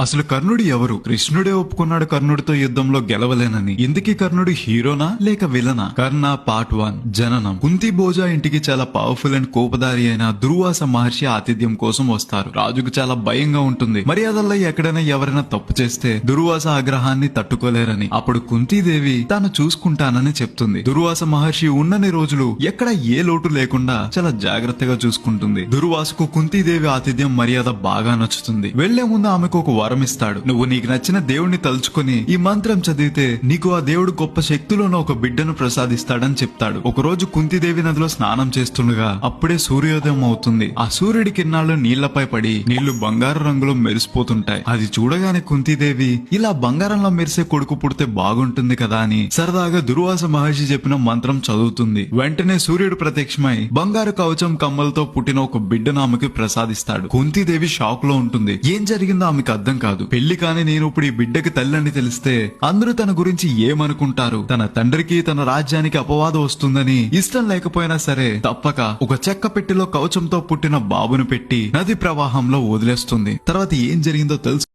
అసలు కర్ణుడు ఎవరు? కృష్ణుడే ఒప్పుకున్నాడు కర్ణుడితో యుద్ధంలో గెలవలేనని. ఇందుకీ కర్ణుడు హీరోనా లేక విలనా? కర్ణ పార్ట్ 1 జననం. కుంతి భోజ ఇంటికి చాలా పవర్ఫుల్ అండ్ కోపదారి అయిన దుర్వాస మహర్షి ఆతిథ్యం కోసం వస్తారు. రాజుకు చాలా భయంగా ఉంటుంది. మర్యాదల్లో ఎక్కడైనా ఎవరైనా తప్పు చేస్తే దుర్వాస ఆగ్రహాన్ని తట్టుకోలేరని. అప్పుడు కుంతీదేవి తాను చూసుకుంటానని చెప్తుంది. దుర్వాస మహర్షి ఉన్నన్ని రోజులు ఎక్కడ ఏ లోటు లేకుండా చాలా జాగ్రత్తగా చూసుకుంటుంది. దుర్వాసకు కుంతీదేవి ఆతిథ్యం మర్యాద బాగా నచ్చుతుంది. వెళ్లే ముందు ఆమెకు ఒక వరం ఇస్తాడు. నువ్వు నీకు నచ్చిన దేవుణ్ణి తలుచుకుని ఈ మంత్రం చదివితే నీకు ఆ దేవుడు గొప్ప శక్తులను ఒక బిడ్డను ప్రసాదిస్తాడని చెప్తాడు. ఒక రోజు కుంతిదేవి నదిలో స్నానం చేస్తుండగా అప్పుడే సూర్యోదయం అవుతుంది. ఆ సూర్యుడి కిరణాలు నీళ్లపై పడి నీళ్లు బంగారు రంగులో మెరిసిపోతుంటాయి. అది చూడగానే కుంతిదేవి ఇలా బంగారంలో మెరిసే కొడుకు పుడితే బాగుంటుంది కదా అని సరదాగా దుర్వాస మహర్షి చెప్పిన మంత్రం చదువుతుంది. వెంటనే సూర్యుడు ప్రత్యక్షమై బంగారు కవచం కమ్మలతో పుట్టిన ఒక బిడ్డను ఆమెకు ప్రసాదిస్తాడు. కుంతిదేవి షాక్ లో ఉంటుంది. ఏం జరిగిందో ఆమెకు అర్థం కాదు. పెళ్లి కాని నేను ఇప్పుడు ఈ బిడ్డకి తల్లని తెలిస్తే అందరూ తన గురించి ఏమనుకుంటారు, తన తండ్రికి తన రాజ్యానికి అపవాదం వస్తుందని ఇష్టం లేకపోయినా సరే తప్పక ఒక చెక్క పెట్టెలో కవచంతో పుట్టిన బాబును పెట్టి నది ప్రవాహంలో వదిలేస్తుంది. తర్వాత ఏం జరిగిందో తెలుసు.